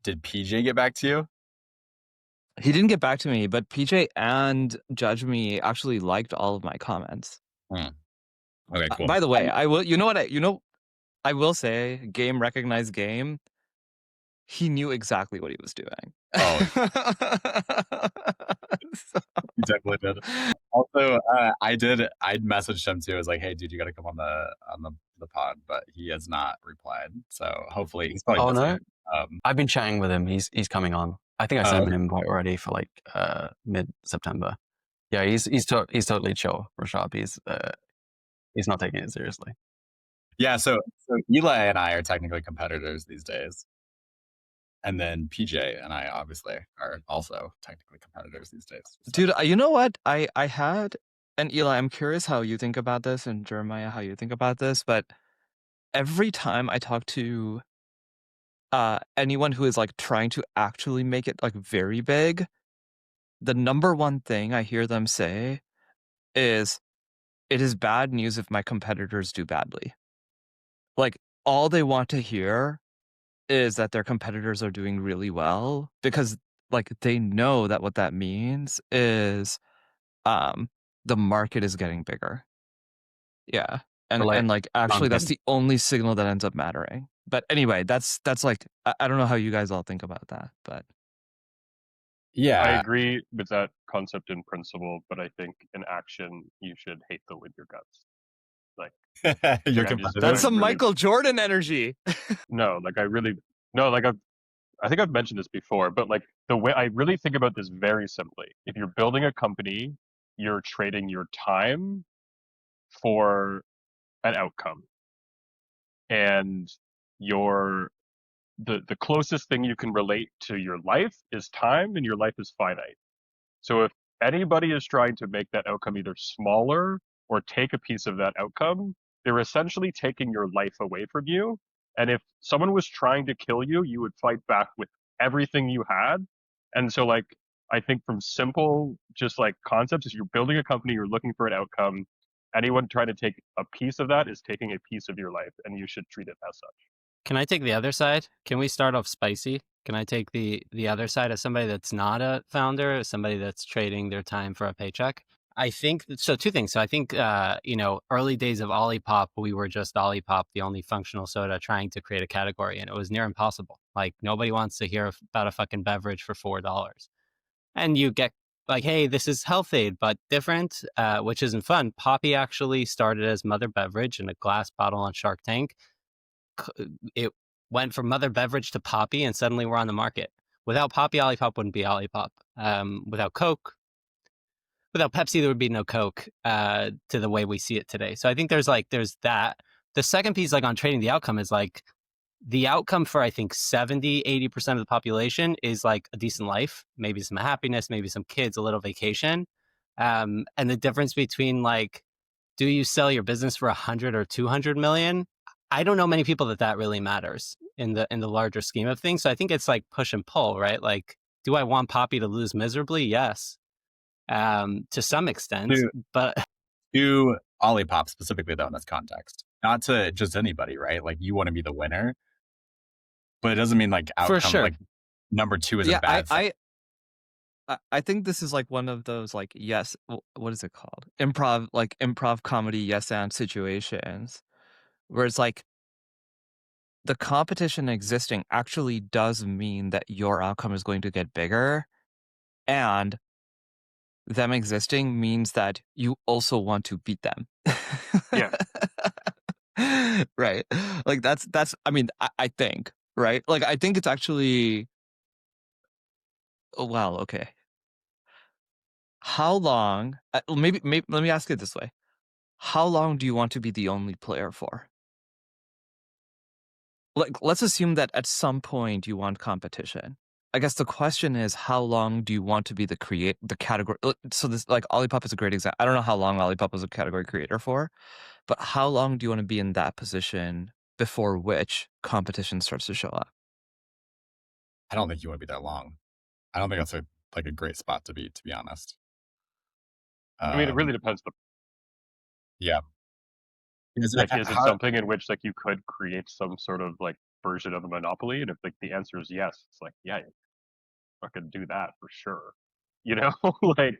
Did PJ get back to you? He didn't get back to me, but PJ and Judge Me actually liked all of my comments. Okay, cool. By the way, I will. You know what? I will say, game recognized game. He knew exactly what he was doing. Oh, he definitely did. Also, I'd messaged him too. I was like, "Hey, dude, you got to come on the pod," but he has not replied. So hopefully, he's probably busy. No, I've been chatting with him. He's coming on. I think I sent him an invite already for like mid-September. Yeah, he's totally chill, Rashab. He's not taking it seriously. Yeah, so Eli and I are technically competitors these days. And then PJ and I obviously are also technically competitors these days. So. Dude, you know what? I had, and Eli, I'm curious how you think about this, and Jeremiah, how you think about this, but every time I talk to anyone who is like trying to actually make it like very big, the number one thing I hear them say is, it is bad news if my competitors do badly. Like, all they want to hear is that their competitors are doing really well, because like they know that what that means is the market is getting bigger. Yeah. And like actually that's the only signal that ends up mattering. But anyway, that's like I don't know how you guys all think about that, but yeah, I agree with that concept in principle, but I think in action you should hate them with your guts. Like that's some Michael Jordan energy. I think I've mentioned this before, but like the way I really think about this very simply. If you're building a company, you're trading your time for an outcome. And the closest thing you can relate to your life is time, and your life is finite. So if anybody is trying to make that outcome either smaller or take a piece of that outcome, they're essentially taking your life away from you. And if someone was trying to kill you, you would fight back with everything you had. And so like, I think from simple, just like concepts, if you're building a company, you're looking for an outcome, anyone trying to take a piece of that is taking a piece of your life, and you should treat it as such. Can I take the other side? Can we start off spicy? Can I take the other side as somebody that's not a founder, as somebody that's trading their time for a paycheck? I think, so two things. So I think, early days of Olipop, we were just Olipop, the only functional soda trying to create a category, and it was near impossible. Like, nobody wants to hear about a fucking beverage for $4. And you get like, hey, this is health aid, but different, which isn't fun. Poppy actually started as Mother Beverage in a glass bottle on Shark Tank. It went from Mother Beverage to Poppy, and suddenly we're on the market. Without Poppy, Olipop wouldn't be Olipop. Without Coke, without Pepsi, there would be no Coke to the way we see it today. So I think there's that. The second piece, like on trading the outcome, is like the outcome for, I think, 70, 80% of the population is like a decent life, maybe some happiness, maybe some kids, a little vacation. And the difference between like, do you sell your business for 100 or 200 million? I don't know many people that really matters in the larger scheme of things. So I think it's like push and pull, right? Like, do I want Poppy to lose miserably? Yes. To some extent, but to Olipop specifically though in this context, not to just anybody, right? Like, you want to be the winner, but it doesn't mean like outcome. For sure. Like number two is a bad thing. I think this is like one of those like what is it called? Improv comedy yes and situations where it's like the competition existing actually does mean that your outcome is going to get bigger, and them existing means that you also want to beat them. Yeah. Right. Like that's I mean, I think, right? Like I think it's actually well, okay. How long maybe let me ask it this way. How long do you want to be the only player for? Like, let's assume that at some point you want competition. I guess the question is, how long do you want to be the category? So this, like, Olipop is a great example. I don't know how long Olipop was a category creator for, but how long do you want to be in that position before which competition starts to show up? I don't think you want to be that long. I don't think that's a great spot to be honest. I mean, it really depends. Yeah. Is it something in which like you could create some sort of like version of the monopoly? And if like the answer is yes, it's like, yeah, you fucking do that for sure. You know, like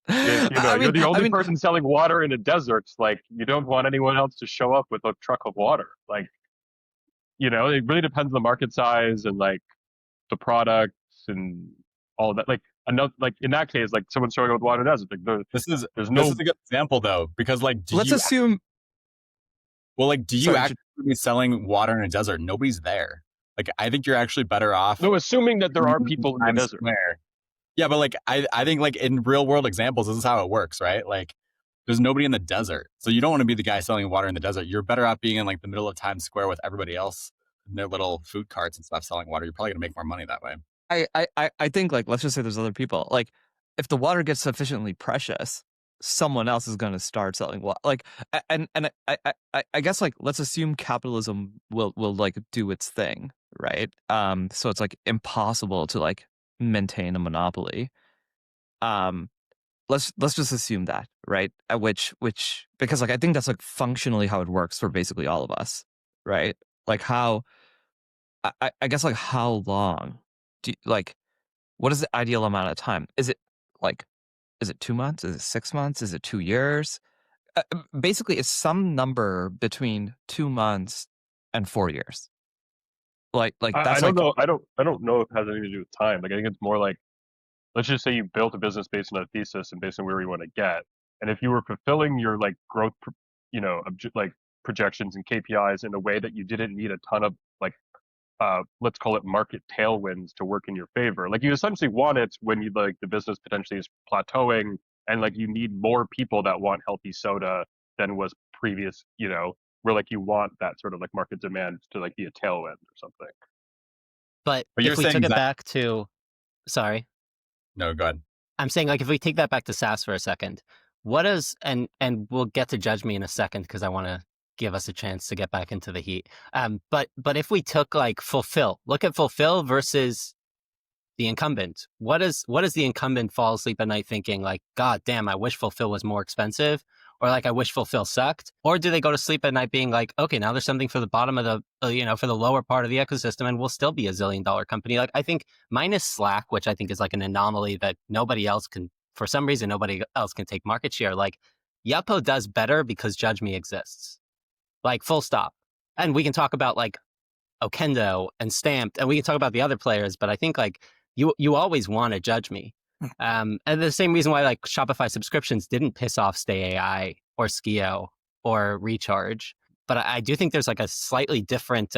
if you're the only person selling water in a desert, like you don't want anyone else to show up with a truck of water. Like, it really depends on the market size and like the products and all of that. Like in that case, like someone's showing up with water in the desert. Like this is a good example though, because like let's assume. Well, like, do you actually be selling water in a desert? Nobody's there. Like, I think you're actually better off. No, assuming that there are people in the desert. Yeah, but like, I think like in real world examples, this is how it works, right? Like, there's nobody in the desert, so you don't want to be the guy selling water in the desert. You're better off being in like the middle of Times Square with everybody else in their little food carts and stuff selling water. You're probably gonna make more money that way. I think like let's just say there's other people. Like, if the water gets sufficiently precious, someone else is going to start selling water. Like, and I guess like let's assume capitalism will like do its thing, right? So it's like impossible to like maintain a monopoly. Let's just assume that, right? Which because like I think that's like functionally how it works for basically all of us, right? Like how I guess like how long do you, like what is the ideal amount of time? Is it 2 months? Is it 6 months? Is it 2 years? Basically, it's some number between 2 months and 4 years. Like that's I don't know. I don't know if it has anything to do with time. Like I think it's more like, let's just say you built a business based on a thesis and based on where you want to get, and if you were fulfilling your like growth, like projections and KPIs in a way that you didn't need a ton of like let's call it market tailwinds to work in your favor. Like you essentially want it when you like the business potentially is plateauing and like you need more people that want healthy soda than was previous, where like you want that sort of like market demand to like be a tailwind or something. But if we took it back to, sorry. No, go ahead. I'm saying like if we take that back to SAAS for a second, what is, and we'll get to judge me in a second because I want to give us a chance to get back into the heat. But if we took like look at Fulfill versus the incumbent, what is the incumbent fall asleep at night thinking like, God damn, I wish Fulfill was more expensive, or like I wish Fulfill sucked? Or do they go to sleep at night being like, okay, now there's something for the bottom of the, for the lower part of the ecosystem, and we'll still be a $1 zillion company? Like I think minus Slack, which I think is like an anomaly that nobody else can, for some reason, nobody else can take market share. Like Yotpo does better because Judge Me exists. Like full stop. And we can talk about like Okendo and Stamped, and we can talk about the other players, but I think like you always want to Judge Me. And the same reason why like Shopify subscriptions didn't piss off Stay AI or Skio or Recharge. But I do think there's like a slightly different,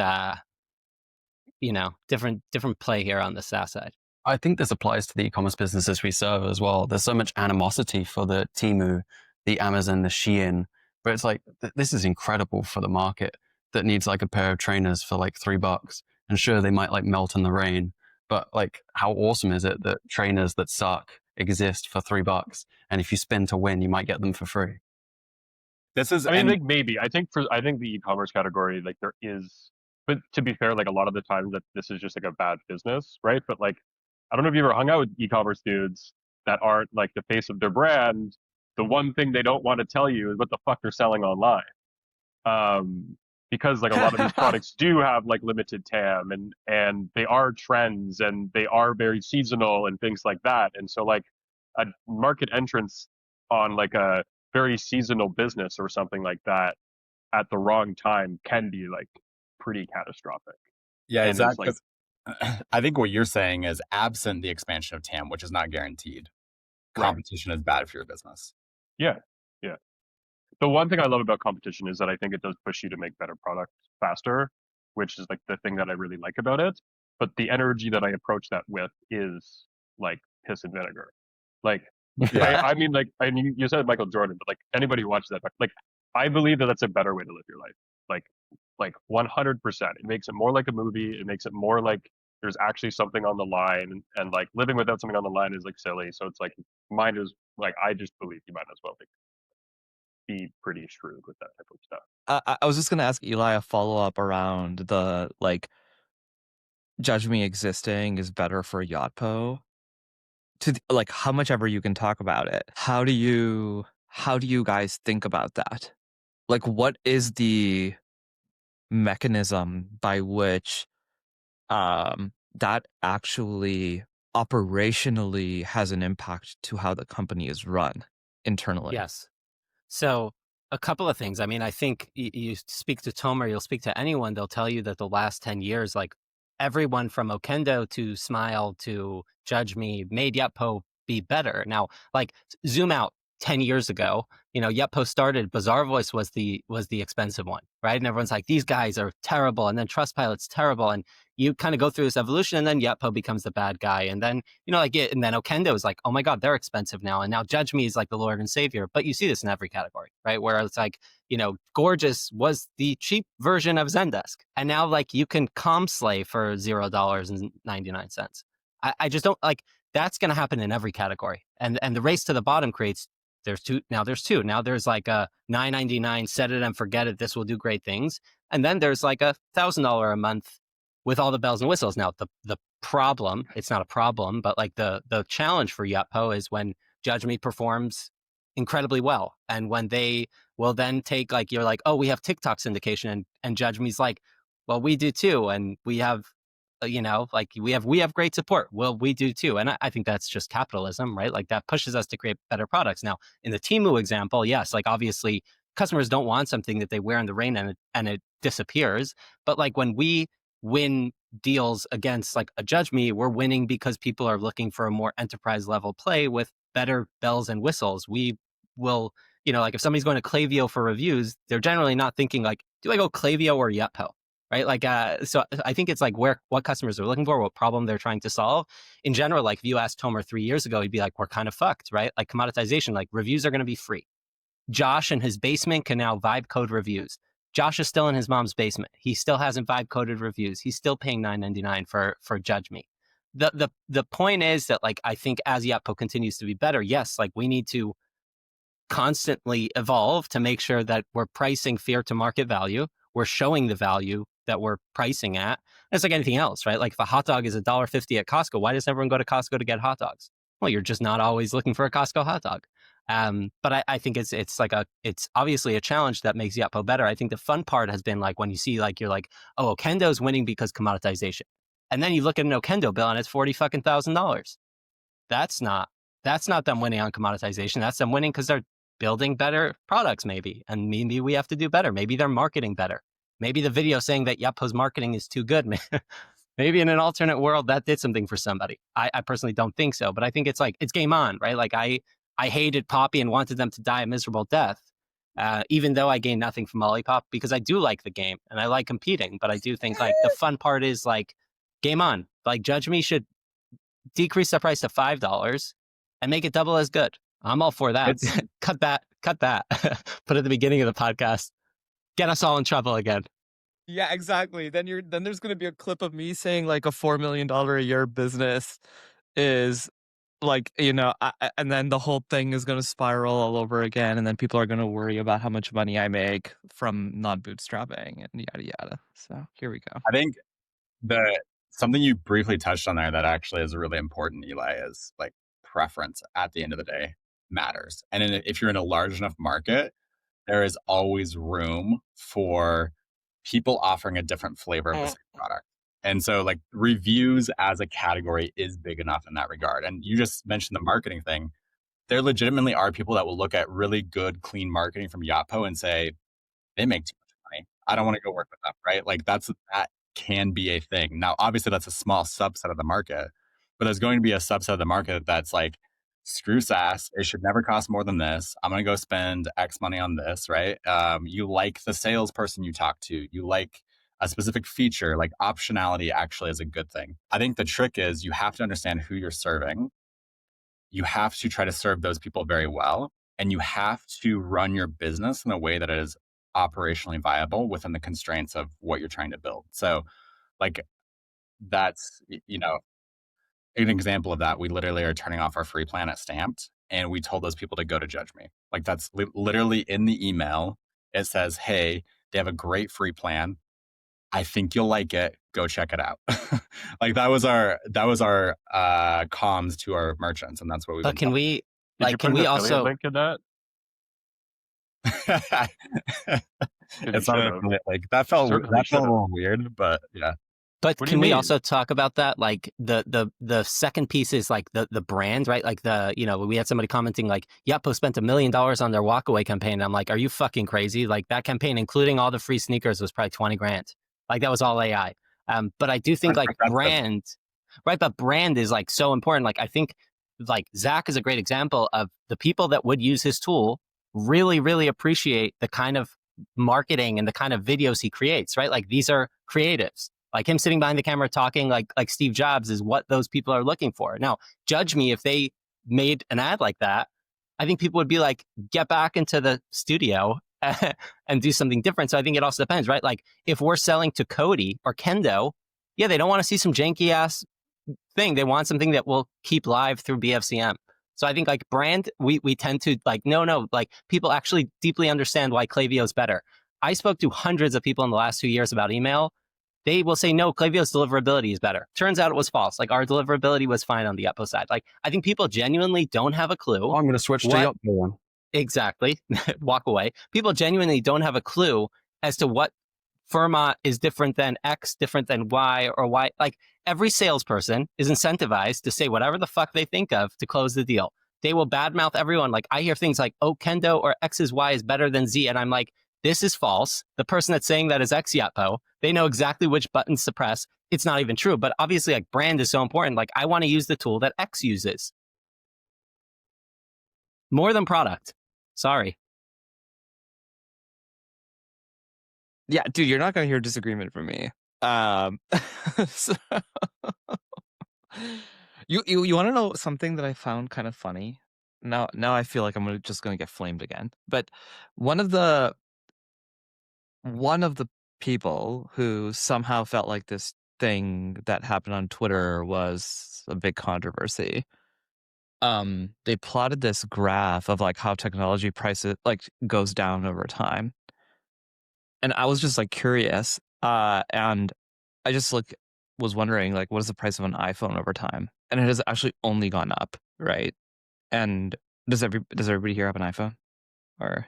different play here on the SaaS side. I think this applies to the e-commerce businesses we serve as well. There's so much animosity for the Temu, the Amazon, the Shein, but it's like, this is incredible for the market that needs like a pair of trainers for like $3. And sure, they might like melt in the rain, but like how awesome is it that trainers that suck exist for $3? And if you spin to win, you might get them for free. This is, I think maybe, I think the e-commerce category, like there is, but to be fair, like a lot of the times that this is just like a bad business, right? But like, I don't know if you ever hung out with e-commerce dudes that aren't like the face of their brand. The one thing they don't want to tell you is what the fuck they're selling online. Because like a lot of these products do have like limited TAM and they are trends and they are very seasonal and things like that. And so like a market entrance on like a very seasonal business or something like that at the wrong time can be like pretty catastrophic. Yeah, exactly. I think what you're saying is absent the expansion of TAM, which is not guaranteed, competition is bad for your business. Yeah. The one thing I love about competition is that I think it does push you to make better products faster, which is like the thing that I really like about it. But the energy that I approach that with is like piss and vinegar. Like, I mean, like, you said Michael Jordan, but like anybody who watches that, like, I believe that that's a better way to live your life. Like 100%. It makes it more like a movie. It makes it more like there's actually something on the line, and like living without something on the line is like silly. So it's like I just believe you might as well be pretty shrewd with that type of stuff. I was just gonna ask Eli a follow-up around the like Judge Me existing is better for Yotpo. Like how much ever you can talk about it. How do you guys think about that? Like what is the mechanism by which that actually operationally has an impact to how the company is run internally. Yes. So a couple of things. I mean, I think you speak to Tomer, you'll speak to anyone, they'll tell you that the last 10 years, like everyone from Okendo to Smile to Judge Me made Yotpo be better. Now, like zoom out 10 years ago, Yotpo started, Bazaar Voice was the expensive one, right? And everyone's like, these guys are terrible. And then Trustpilot's terrible. And you kind of go through this evolution, and then Yotpo becomes the bad guy. And then, and then Okendo is like, oh my God, they're expensive now. And now Judge Me is like the Lord and Savior. But you see this in every category, right? Where it's like, Gorgeous was the cheap version of Zendesk. And now like you can slay for $0.99. I just don't like, that's going to happen in every category. And the race to the bottom creates, there's two. Now there's like a $9.99, set it and forget it. This will do great things. And then there's like $1,000 a month with all the bells and whistles. Now the problem, it's not a problem, but like the challenge for Yotpo is when Judge Me performs incredibly well. And when they will then take like, you're like, oh, we have TikTok syndication, and Judge Me's like, well, we do too. And we have, like we have great support. Well, we do too. And I think that's just capitalism, right? Like that pushes us to create better products. Now, in the Temu example, yes, like obviously customers don't want something that they wear in the rain and it disappears. But like when we win deals against like a Judge Me, we're winning because people are looking for a more enterprise level play with better bells and whistles. We will, like if somebody's going to Klaviyo for reviews, they're generally not thinking like, do I go Klaviyo or Yotpo? Right? Like, so I think it's like what customers are looking for, what problem they're trying to solve. In general, like if you asked Tomer 3 years ago, he'd be like, we're kind of fucked, right? Like commoditization, like reviews are going to be free. Josh in his basement can now vibe code reviews. Josh is still in his mom's basement. He still hasn't vibe coded reviews. He's still paying $9.99 for Judge Me. The point is that like, I think as Yotpo continues to be better, yes, like we need to constantly evolve to make sure that we're pricing fair to market value. We're showing the value that we're pricing at. And it's like anything else, right? Like if a hot dog is $1.50 at Costco, why does everyone go to Costco to get hot dogs? Well, you're just not always looking for a Costco hot dog. But I think it's obviously a challenge that makes Yotpo better. I think the fun part has been like when you see like, you're like, oh, Okendo's winning because commoditization. And then you look at an Okendo bill and it's $40,000. That's not them winning on commoditization. That's them winning because they're building better products maybe. And maybe we have to do better. Maybe they're marketing better. Maybe the video saying that Yotpo's marketing is too good. Maybe in an alternate world that did something for somebody. I personally don't think so, but I think it's like, it's game on, right? Like I hated Poppy and wanted them to die a miserable death, even though I gained nothing from Olipop, because I do like the game and I like competing. But I do think like the fun part is like game on. Like Judge Me should decrease the price to $5 and make it double as good. I'm all for that. Cut that. Put at the beginning of the podcast. Get us all in trouble again. Yeah, exactly. Then there's going to be a clip of me saying like a $4 million a year business is like, and then the whole thing is going to spiral all over again. And then people are going to worry about how much money I make from not bootstrapping and yada, yada. So here we go. I think something you briefly touched on there that actually is really important, Eli, is like preference at the end of the day matters. And if you're in a large enough market, there is always room for people offering a different flavor of the same product. And so like reviews as a category is big enough in that regard. And you just mentioned the marketing thing. There legitimately are people that will look at really good, clean marketing from Yotpo and say, they make too much money. I don't want to go work with them, right? Like that can be a thing. Now, obviously that's a small subset of the market, but there's going to be a subset of the market that's like, screw SaaS. It should never cost more than this. I'm going to go spend X money on this, right? You like the salesperson you talk to. You like a specific feature, like optionality actually is a good thing. I think the trick is you have to understand who you're serving. You have to try to serve those people very well. And you have to run your business in a way that is operationally viable within the constraints of what you're trying to build. So like that's, an example of that, we literally are turning off our free plan at Stamped, and we told those people to go to Judge Me. Like that's literally in the email. It says, hey, they have a great free plan. I think you'll like it. Go check it out. Like that was our comms to our merchants, and that's what we. But can we like? Can we also link in that? It's not should've. like that felt Certainly a should've. little weird, but yeah. But What do you can we mean? also talk about that? Like the second piece is like the brand, right? Like we had somebody commenting like Yotpo spent $1 million on their walkaway campaign. And I'm like, are you fucking crazy? Like that campaign, including all the free sneakers, was probably 20 grand. Like that was all AI. But I do think like brand, right? But brand is like so important. Like I think like Zach is a great example of the people that would use his tool really, really appreciate the kind of marketing and the kind of videos he creates, right? Like these are creatives. Like him sitting behind the camera talking like Steve Jobs is what those people are looking for. Now, judge me if they made an ad like that. I think people would be like, get back into the studio and do something different. So I think it also depends, right? Like if we're selling to Cody or Kendo, yeah, they don't want to see some janky ass thing. They want something that will keep live through BFCM. So I think like brand, we tend to like, no, like people actually deeply understand why Klaviyo is better. I spoke to hundreds of people in the last 2 years about email. They will say, no, Klaviyo's deliverability is better. Turns out it was false. Like our deliverability was fine on the Yotpo side. Like I think people genuinely don't have a clue. Oh, I'm going to switch to Yotpo one. Exactly. Walk away. People genuinely don't have a clue as to what Firma is different than X, different than Y or Y. Like every salesperson is incentivized to say whatever the fuck they think of to close the deal. They will badmouth everyone. Like I hear things like, oh, Kendo or X's Y is better than Z. And I'm like, this is false. The person that's saying that is X Yotpo. They know exactly which buttons to press. It's not even true. But obviously, like brand is so important. Like I want to use the tool that X uses. More than product. Sorry. Yeah, dude, you're not going to hear disagreement from me. So you want to know something that I found kind of funny? Now I feel like I'm just going to get flamed again. But one of the people who somehow felt like this thing that happened on Twitter was a big controversy. They plotted this graph of like how technology prices like goes down over time. And I was just like curious, and I just like was wondering like what is the price of an iPhone over time? And it has actually only gone up, right? And does everybody here have an iPhone? Or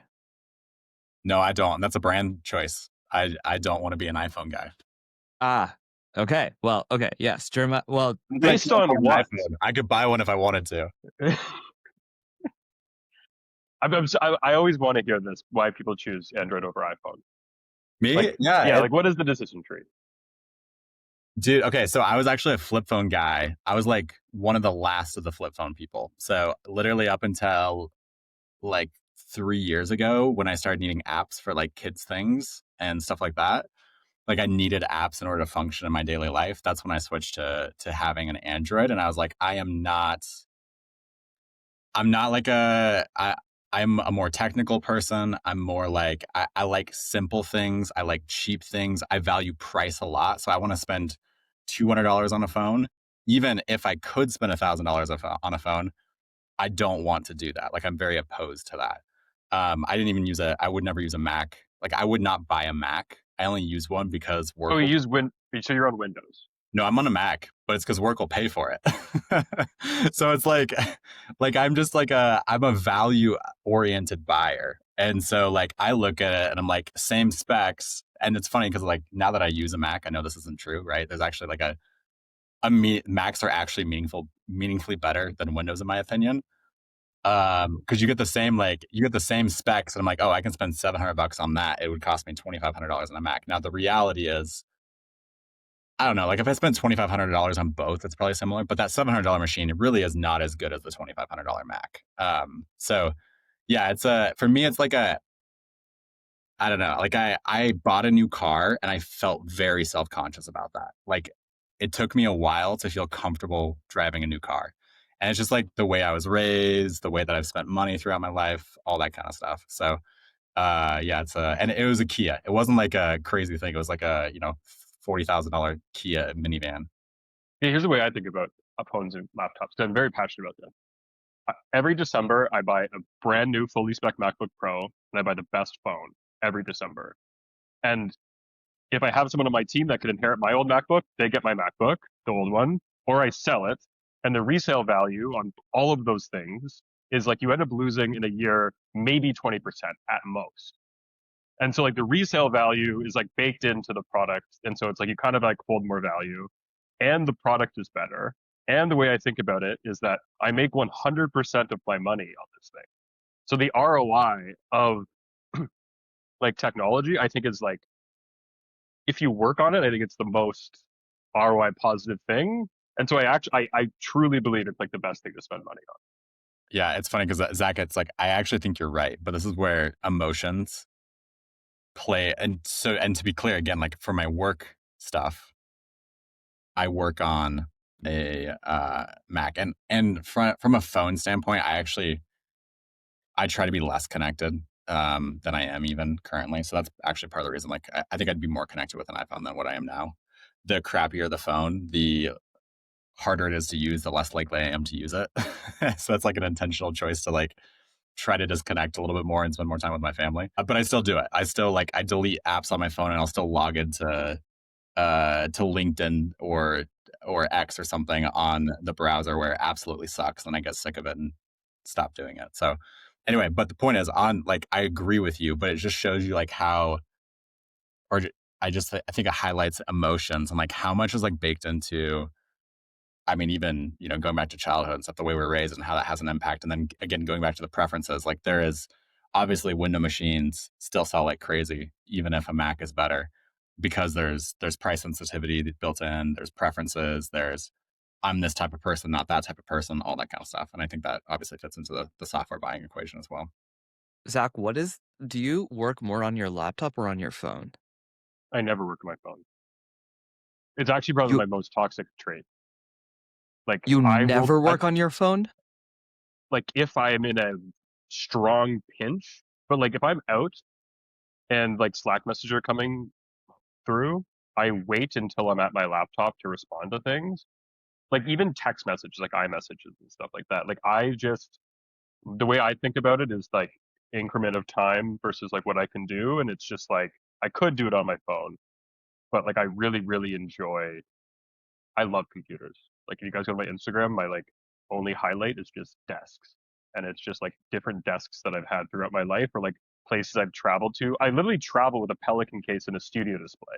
No, I don't. That's a brand choice. I don't want to be an iPhone guy. Okay. Well, okay. Yes, Jeremiah. Well, Based on what? I could buy one if I wanted to. I always want to hear this, why people choose Android over iPhone. Me? Like, yeah. Like what is the decision tree? Dude, okay, so I was actually a flip phone guy. I was like one of the last of the flip phone people. So literally up until like 3 years ago when I started needing apps for like kids things and stuff like that. Like I needed apps in order to function in my daily life. That's when I switched to having an Android. And I was like, I'm not like I'm a more technical person. I'm more like, I like simple things. I like cheap things. I value price a lot. So I want to spend $200 on a phone. Even if I could spend $1,000 on a phone, I don't want to do that. Like I'm very opposed to that. I would never use a Mac. Like I would not buy a Mac. I only use one because work. Oh, you use so you're on Windows. No, I'm on a Mac, but it's because work will pay for it. So it's like I'm just like I'm a value oriented buyer. And so like I look at it and I'm like same specs. And it's funny because like now that I use a Mac, I know this isn't true, right? There's actually like Macs are actually meaningfully better than Windows in my opinion. Because you get the same specs and I'm like, oh, I can spend $700 on that. It would cost me $2,500 on a Mac. Now the reality is, I don't know, like if I spend $2,500 on both, it's probably similar, but that $700 machine, it really is not as good as the $2,500 Mac. So yeah, for me, it's like I don't know, like I bought a new car and I felt very self-conscious about that. Like it took me a while to feel comfortable driving a new car. And it's just like the way I was raised, the way that I've spent money throughout my life, all that kind of stuff. So yeah, and it was a Kia. It wasn't like a crazy thing. It was like a, $40,000 Kia minivan. Yeah, here's the way I think about phones and laptops. I'm very passionate about them. Every December, I buy a brand new fully spec MacBook Pro, and I buy the best phone every December. And if I have someone on my team that could inherit my old MacBook, they get my MacBook, the old one, or I sell it. And the resale value on all of those things is like you end up losing in a year maybe 20% at most. And so like the resale value is like baked into the product. And so it's like you kind of like hold more value and the product is better. And the way I think about it is that I make 100% of my money on this thing. So the ROI of like technology, I think is like, if you work on it, I think it's the most ROI positive thing. And so I truly believe it's like the best thing to spend money on. Yeah, it's funny because Zach, it's like I actually think you're right, but this is where emotions play. And to be clear, again, like for my work stuff, I work on a Mac, and from a phone standpoint, I try to be less connected than I am even currently. So that's actually part of the reason. Like I think I'd be more connected with an iPhone than what I am now. The crappier the phone, the harder it is to use, the less likely I am to use it. So that's like an intentional choice to like try to disconnect a little bit more and spend more time with my family. But I still do it. I still like I delete apps on my phone and I'll still log into LinkedIn or X or something on the browser where it absolutely sucks. And I get sick of it and stop doing it. So anyway, but the point is I agree with you, but it just shows you like how, or I think it highlights emotions and like how much is like baked into, I mean, even, going back to childhood and stuff, the way we're raised and how that has an impact. And then again, going back to the preferences, like there is obviously window machines still sell like crazy, even if a Mac is better, because there's price sensitivity built in, there's preferences, there's I'm this type of person, not that type of person, all that kind of stuff. And I think that obviously fits into the software buying equation as well. Zach, do you work more on your laptop or on your phone? I never work on my phone. It's actually probably my most toxic trait. Like You I never will, work on your phone? like if I am in a strong pinch, but like if I'm out and like Slack messages are coming through, I wait until I'm at my laptop to respond to things. Like even text messages, like iMessages and stuff like that. Like the way I think about it is like increment of time versus like what I can do. And it's just like, I could do it on my phone, but like I really, really I love computers. Like if you guys go to my Instagram, my like only highlight is just desks. And it's just like different desks that I've had throughout my life or like places I've traveled to. I literally travel with a Pelican case and a studio display.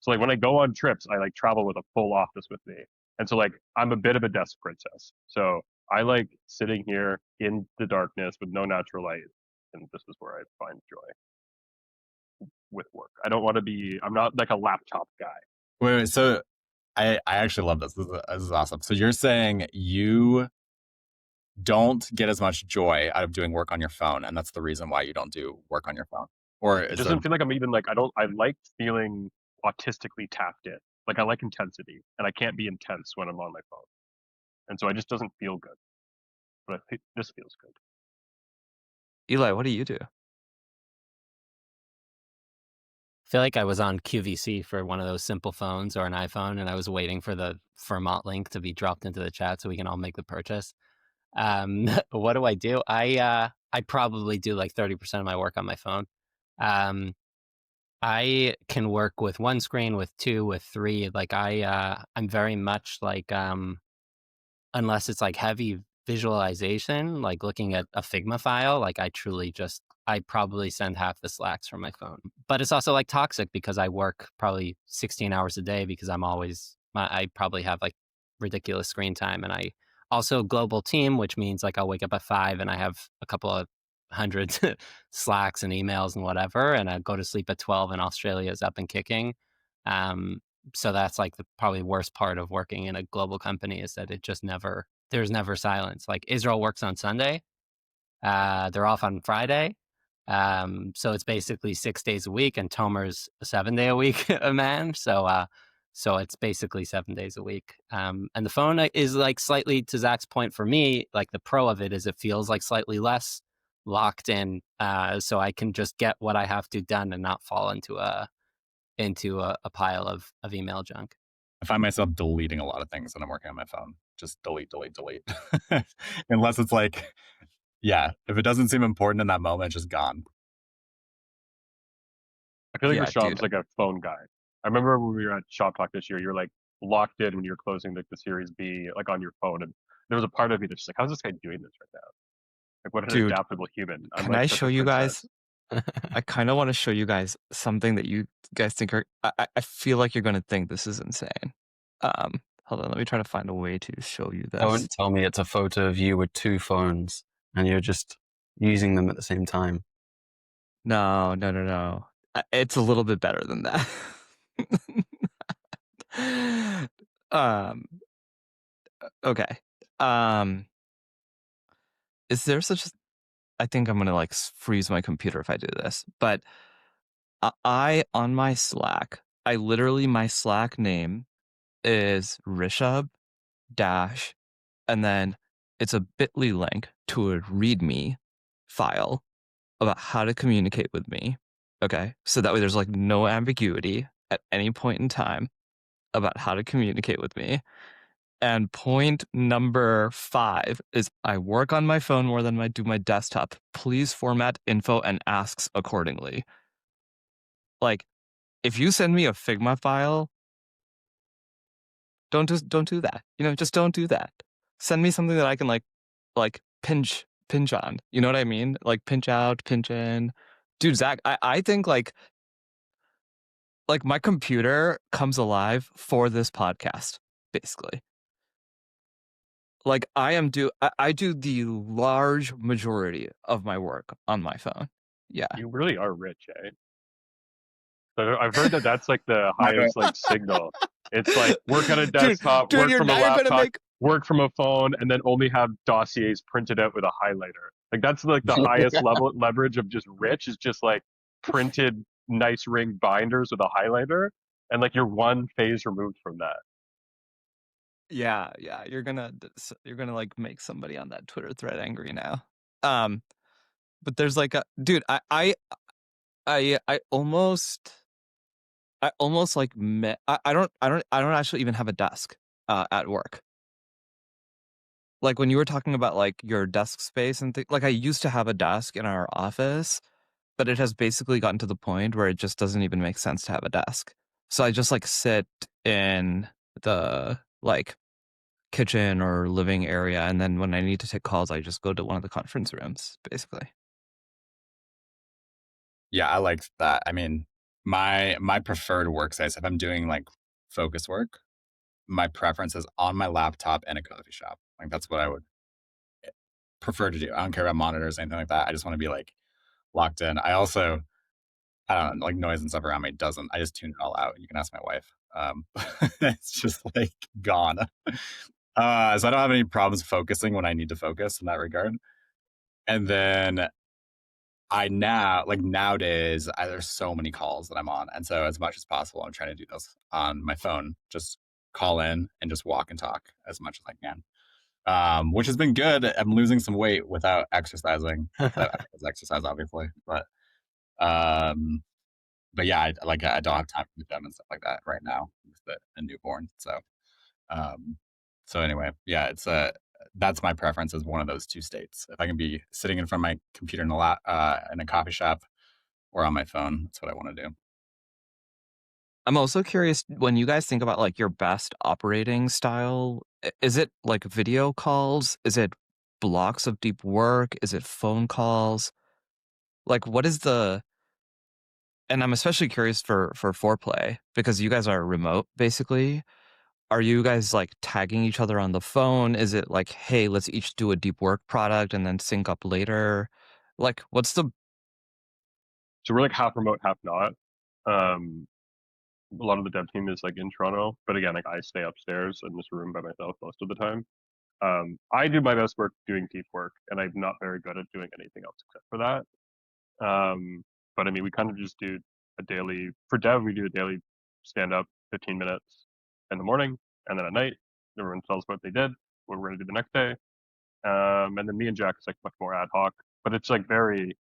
So like when I go on trips, I like travel with a full office with me. And so like I'm a bit of a desk princess. So I like sitting here in the darkness with no natural light. And this is where I find joy with work. I'm not like a laptop guy. Wait, so I actually love this. This is awesome. So you're saying you don't get as much joy out of doing work on your phone, and that's the reason why you don't do work on your phone? Or It doesn't feel like I'm even like, I like feeling autistically tapped in. Like I like intensity and I can't be intense when I'm on my phone. And so it just doesn't feel good. But this feels good. Eli, what do you do? I feel like I was on QVC for one of those simple phones or an iPhone, and I was waiting for the Vermont link to be dropped into the chat so we can all make the purchase. What do? I probably do like 30% of my work on my phone. I can work with one screen, with two, with three. Like I'm very much like unless it's like heavy visualization, like looking at a Figma file, like I probably send half the Slacks from my phone. But it's also like toxic because I work probably 16 hours a day because I probably have like ridiculous screen time. And I also global team, which means like I'll wake up at 5 and I have a couple of hundred Slacks and emails and whatever. And I go to sleep at 12 and Australia is up and kicking. So that's like the probably worst part of working in a global company is that there's never silence. Like Israel works on Sunday. They're off on Friday. So it's basically 6 days a week, and Tomer's a 7-day a week a man. So it's basically 7 days a week. And the phone is like slightly, to Zach's point, for me, like the pro of it is it feels like slightly less locked in. So I can just get what I have to done and not fall into a pile of email junk. I find myself deleting a lot of things when I'm working on my phone. Just delete. Unless it's like, yeah, if it doesn't seem important in that moment, it's just gone. I feel like Rashawn's like a phone guy. I remember when we were at Shop Talk this year, you were like locked in when you were closing like the Series B, like on your phone. And there was a part of me that's just like, how's this guy doing this right now? Like what an adaptable human. Can I show you guys? I kind of want to show you guys something that you guys think are. I feel like you're going to think this is insane. Hold on, let me try to find a way to show you this. Don't tell me it's a photo of you with 2 phones and you're just using them at the same time. No. It's a little bit better than that. Okay. Is there such? I think I'm gonna like freeze my computer if I do this. But I on my Slack, I literally my Slack name is Rishabh dash, and then it's a bit.ly link to a README file about how to communicate with me. Okay, so that way there's like no ambiguity at any point in time about how to communicate with me. And point number 5 is I work on my phone more than I do my desktop. Please format info and asks accordingly. Like, if you send me a Figma file, don't do that. Just don't do that. Send me something that I can like pinch on. You know what I mean? Like pinch out, pinch in. Dude, Zach, I think like my computer comes alive for this podcast, basically. Like I do the large majority of my work on my phone. Yeah. You really are rich, eh? So I've heard that that's like the highest like signal. It's like work on a desktop, dude, work you're from a not gonna laptop, make work from a phone, and then only have dossiers printed out with a highlighter. Like that's like the highest level leverage of just rich is just like printed nice ring binders with a highlighter, and like you're one phase removed from that. Yeah, you're gonna like make somebody on that Twitter thread angry now. But there's like a dude, I almost like I don't actually even have a desk at work. Like when you were talking about like your desk space and like I used to have a desk in our office, but it has basically gotten to the point where it just doesn't even make sense to have a desk. So I just like sit in the like kitchen or living area, and then when I need to take calls, I just go to one of the conference rooms, basically. Yeah, I like that. I mean, my preferred workspace, if I'm doing like focus work, my preference is on my laptop in a coffee shop. Like that's what I would prefer to do. I don't care about monitors, anything like that. I just want to be like locked in. I don't know, like noise and stuff around me doesn't. I just tune it all out. You can ask my wife. It's just like gone. So I don't have any problems focusing when I need to focus in that regard. And then nowadays, there's so many calls that I'm on. And so as much as possible, I'm trying to do those on my phone. Just call in and just walk and talk as much as I can. Which has been good. I'm losing some weight without exercising. That is exercise, obviously. But yeah, I don't have time for the gym and stuff like that right now with a newborn. So anyway, yeah, that's my preference is one of those 2 states. If I can be sitting in front of my computer in a coffee shop or on my phone, that's what I want to do. I'm also curious when you guys think about like your best operating style, is it like video calls? Is it blocks of deep work? Is it phone calls? Like what is and I'm especially curious for foreplay because you guys are remote basically. Are you guys like tagging each other on the phone? Is it like, hey, let's each do a deep work product and then sync up later? Like what's the So we're like half remote, half not. A lot of the dev team is like in Toronto, but again, like I stay upstairs in this room by myself most of the time. I do my best work doing deep work, and I'm not very good at doing anything else except for that. But I mean, we kind of just do a daily, for dev, we do a daily stand up 15 minutes in the morning, and then at night, everyone tells what they did, what we're going to do the next day. And then me and Jack is like much more ad hoc, but it's like very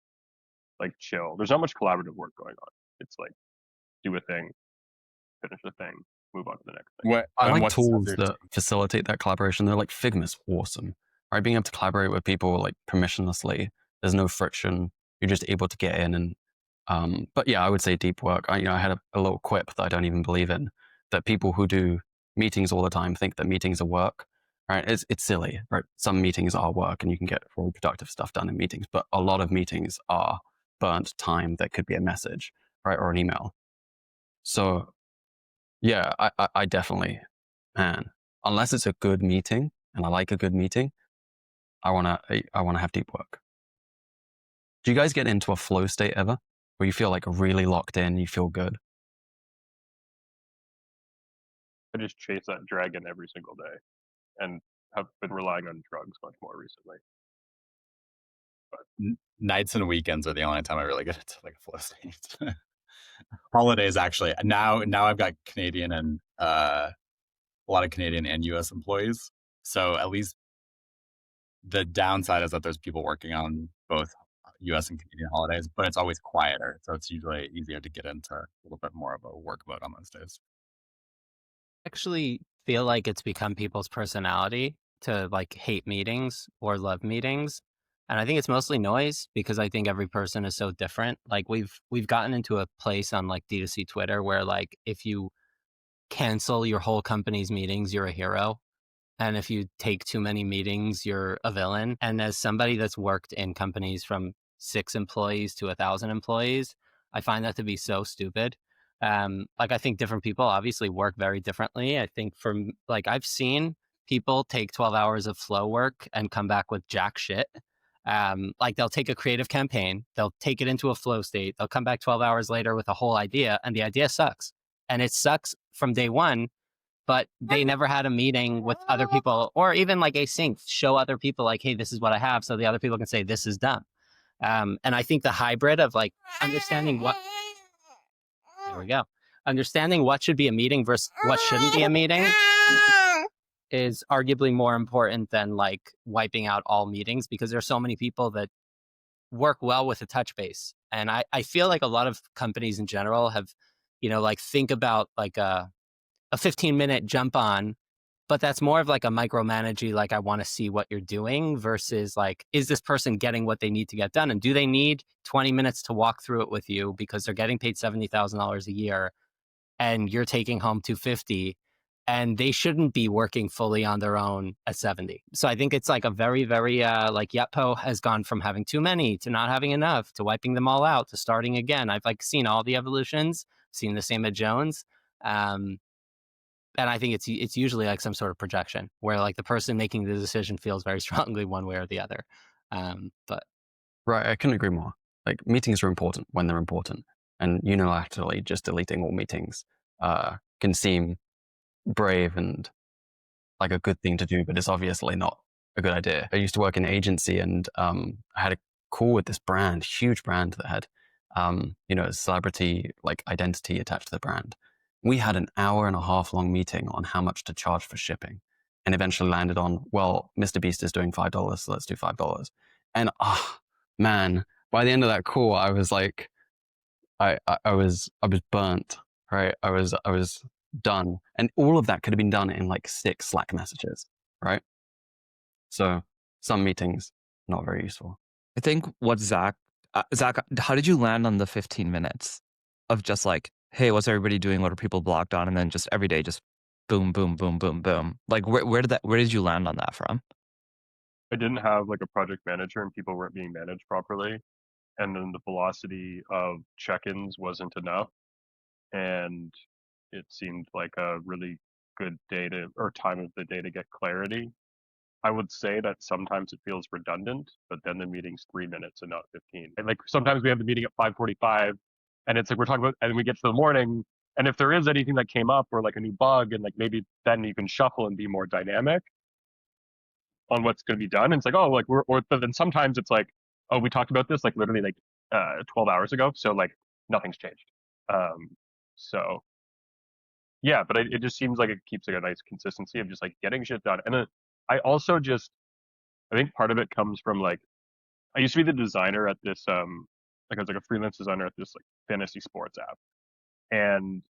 like chill. There's not much collaborative work going on. It's like do a thing, finish a thing, move on to the next thing. I like tools that facilitate that collaboration. They're like Figma's awesome, right? Being able to collaborate with people like permissionlessly. There's no friction. You're just able to get in and. But yeah, I would say deep work. I had a little quip that I don't even believe in. That people who do meetings all the time think that meetings are work. Right? It's silly, right? Some meetings are work, and you can get all productive stuff done in meetings. But a lot of meetings are burnt time that could be a message, right, or an email. So yeah, I definitely, man, unless it's a good meeting and I like a good meeting, I wanna have deep work. Do you guys get into a flow state ever, where you feel like really locked in, you feel good? I just chase that dragon every single day, and have been relying on drugs much more recently. Nights and weekends are the only time I really get into like a flow state. Holidays, actually. Now I've got Canadian and a lot of Canadian and US employees. So at least the downside is that there's people working on both US and Canadian holidays, but it's always quieter. So it's usually easier to get into a little bit more of a work mode on those days. Actually feel like it's become people's personality to like hate meetings or love meetings. And I think it's mostly noise because I think every person is so different. Like we've gotten into a place on like D2C Twitter where like if you cancel your whole company's meetings, you're a hero. And if you take too many meetings, you're a villain. And as somebody that's worked in companies from 6 employees to 1,000 employees, I find that to be so stupid. Like I think different people obviously work very differently. I think like I've seen people take 12 hours of flow work and come back with jack shit. Like they'll take a creative campaign, they'll take it into a flow state, they'll come back 12 hours later with a whole idea, and the idea sucks. And it sucks from day one, but they never had a meeting with other people or even like async, show other people like, hey, this is what I have. So the other people can say, this is dumb. And I think the hybrid of like understanding understanding what should be a meeting versus what shouldn't be a meeting is arguably more important than like wiping out all meetings, because there's so many people that work well with a touch base. And I feel like a lot of companies in general have, like think about like a 15-minute jump on, but that's more of like a micromanagey, like I want to see what you're doing versus like, is this person getting what they need to get done? And do they need 20 minutes to walk through it with you because they're getting paid $70,000 a year and you're taking home $250, and they shouldn't be working fully on their own at 70. So I think it's like a very, very like Yotpo has gone from having too many to not having enough to wiping them all out to starting again. I've like seen all the evolutions, seen the same at Jones. And I think it's usually like some sort of projection where like the person making the decision feels very strongly one way or the other. But Right, I couldn't agree more. Like meetings are important when they're important, and unilaterally just deleting all meetings can seem brave and like a good thing to do, but it's obviously not a good idea. I used to work in an agency, and I had a call with this brand, huge brand that had a celebrity like identity attached to the brand. We had an 1.5 hour long meeting on how much to charge for shipping, and eventually landed on, well, Mr. Beast is doing $5, so let's do $5. And man, by the end of that call, I was like, I was burnt, right? I was done, and all of that could have been done in like 6 Slack messages, right? So some meetings not very useful. I think what Zach, how did you land on the 15 minutes of just like, hey, what's everybody doing? What are people blocked on? And then just every day, just boom, boom, boom, boom, boom. Like where did you land on that from? I didn't have like a project manager, and people weren't being managed properly. And then the velocity of check-ins wasn't enough. And it seemed like a really good time of the day to get clarity. I would say that sometimes it feels redundant, but then the meeting's 3 minutes and not 15. And like sometimes we have the meeting at 5:45, and it's like we're talking about, and we get to the morning, and if there is anything that came up or like a new bug, and like maybe then you can shuffle and be more dynamic on what's going to be done. And it's like, oh, like but then sometimes it's like, oh, we talked about this like literally like 12 hours ago, so like nothing's changed. So yeah, but it just seems like it keeps like a nice consistency of just like getting shit done. And then I also I think part of it comes from like, I used to be the designer at this like I was like a freelance designer at this like fantasy sports app, and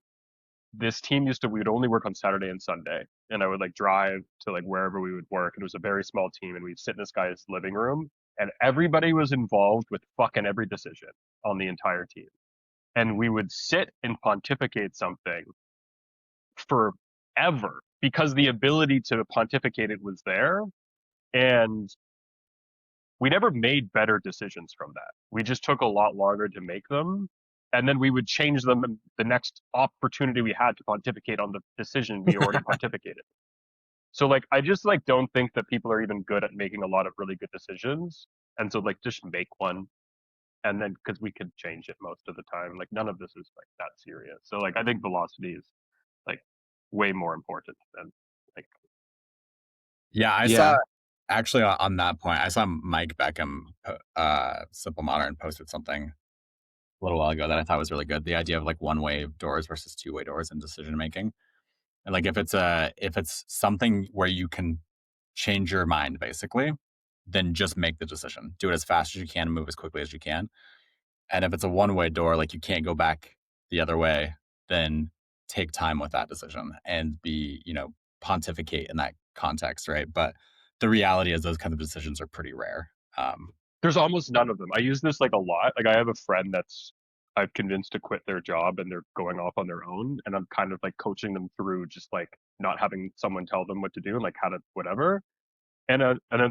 this team we would only work on Saturday and Sunday, and I would like drive to like wherever we would work, and it was a very small team, and we'd sit in this guy's living room, and everybody was involved with fucking every decision on the entire team, and we would sit and pontificate something forever because the ability to pontificate it was there. And we never made better decisions from that. We just took a lot longer to make them. And then we would change them the next opportunity we had to pontificate on the decision we already pontificated. So like, I just like don't think that people are even good at making a lot of really good decisions. And so like, just make one. And then, because we could change it most of the time, like none of this is like that serious. So like, I think velocity is like way more important than like. Yeah, I Yeah. saw actually on that point, I saw Mike Beckham, Simple Modern posted something a little while ago that I thought was really good. The idea of like one-way doors versus two-way doors in decision making. And like if it's something where you can change your mind basically, then just make the decision. Do it as fast as you can and move as quickly as you can. And if it's a one-way door, like you can't go back the other way, then take time with that decision and be, pontificate in that context, right? But the reality is those kinds of decisions are pretty rare. There's almost none of them. I use this like a lot. Like I have a friend that's I've convinced to quit their job and they're going off on their own, and I'm kind of like coaching them through just like not having someone tell them what to do and like how to whatever. And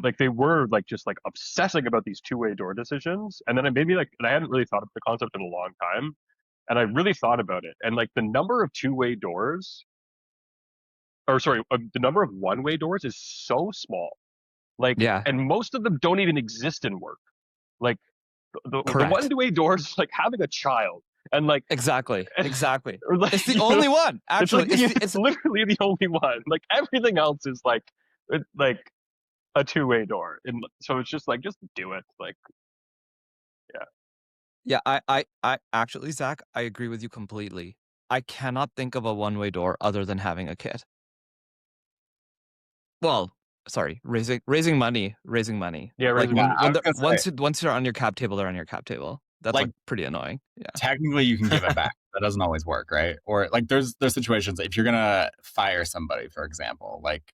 like they were like just like obsessing about these two-way door decisions, and then it made me like, and I hadn't really thought of the concept in a long time, and I really thought about it, and like the number of two-way doors, or sorry, the number of one-way doors is so small. Like, Yeah. and most of them don't even exist in work. Like the Correct. one-way doors is like having a child, and like Exactly. or like, It's the you know, only one. Actually, it's literally the only one. Like everything else is like a two-way door, and so it's just like just do it. Like, yeah. I actually, Zach, I agree with you completely. I cannot think of a one-way door other than having a kid. Well, sorry, raising money. yeah, Like raising Yeah, money. I was gonna say, once you're on your cap table, they're on your cap table. That's Like- like pretty annoying. Yeah. technically you can give it back. That doesn't always work, right? Or like there's situations if you're gonna fire somebody, for example, like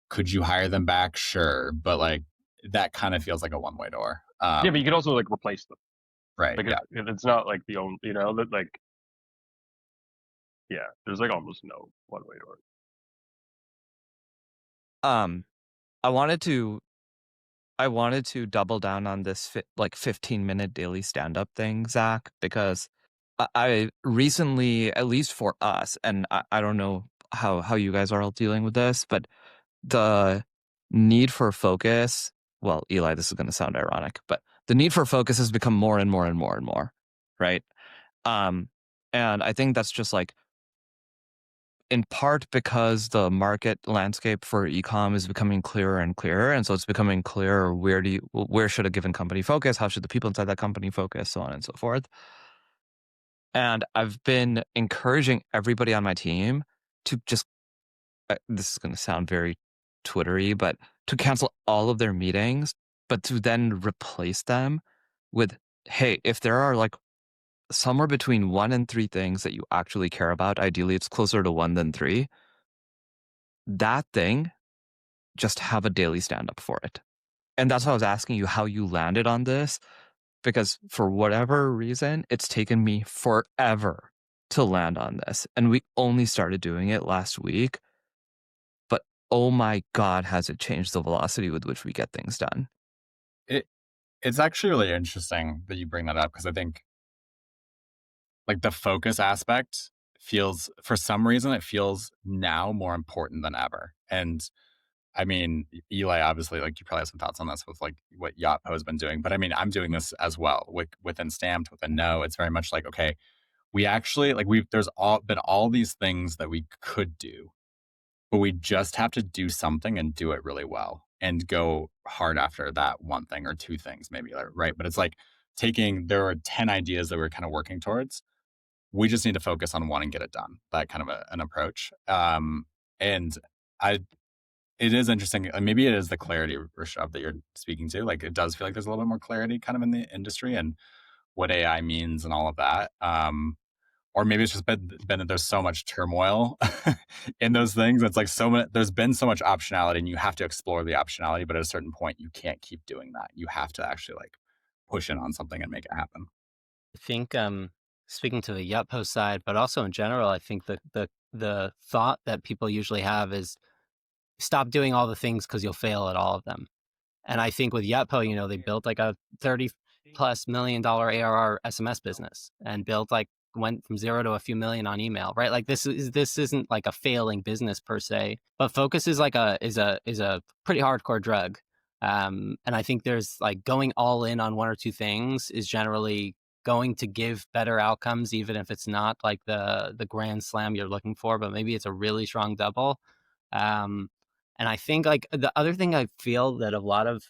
could you hire them back? Sure, but like that kind of feels like a one-way door. Yeah, but you can also like replace them. Right. Like Yeah. it's not like the only, that like, yeah, there's like almost no one-way door. I wanted to double down on this 15-minute daily stand-up thing, Zach, because I recently, at least for us, and I don't know how you guys are all dealing with this, but the need for focus, well, Eli, this is going to sound ironic, but the need for focus has become more and more and more and more, right? And I think that's just like in part because the market landscape for e-com is becoming clearer and clearer, and so it's becoming clearer where should a given company focus, how should the people inside that company focus, so on and so forth. And I've been encouraging everybody on my team to just this is going to sound very Twittery, but to cancel all of their meetings, but to then replace them with, hey, if there are like somewhere between 1 and 3 things that you actually care about, ideally it's closer to 1 than 3, that thing, just have a daily stand-up for it. And that's why I was asking you how you landed on this, because for whatever reason, it's taken me forever to land on this. And we only started doing it last week. But oh my God, has it changed the velocity with which we get things done. It's actually really interesting that you bring that up, because I think like the focus aspect feels, for some reason, it feels now more important than ever. And I mean, Eli, obviously, like you probably have some thoughts on this with like what Yotpo has been doing, but I mean, I'm doing this as well within Stamped, within No. It's very much like, okay, we actually like there's been all these things that we could do, but we just have to do something and do it really well and go hard after that one thing or 2 things maybe, right? But it's like there are 10 ideas that we're kind of working towards. We just need to focus on one and get it done. That kind of an approach. And it is interesting. Maybe it is the clarity, Rishabh, that you're speaking to. Like it does feel like there's a little bit more clarity kind of in the industry and what AI means and all of that. Or maybe it's just been that there's so much turmoil in those things. It's like there's been so much optionality, and you have to explore the optionality. But at a certain point, you can't keep doing that. You have to actually like push in on something and make it happen. I think speaking to the Yotpo side, but also in general, I think the thought that people usually have is stop doing all the things because you'll fail at all of them. And I think with Yotpo, they built like a $30+ million ARR SMS business and went from 0 to a few million on email, right? Like this isn't like a failing business per se, but focus is like a pretty hardcore drug. And I think there's like going all in on one or two things is generally going to give better outcomes, even if it's not like the grand slam you're looking for, but maybe it's a really strong double. And I think like the other thing I feel that a lot of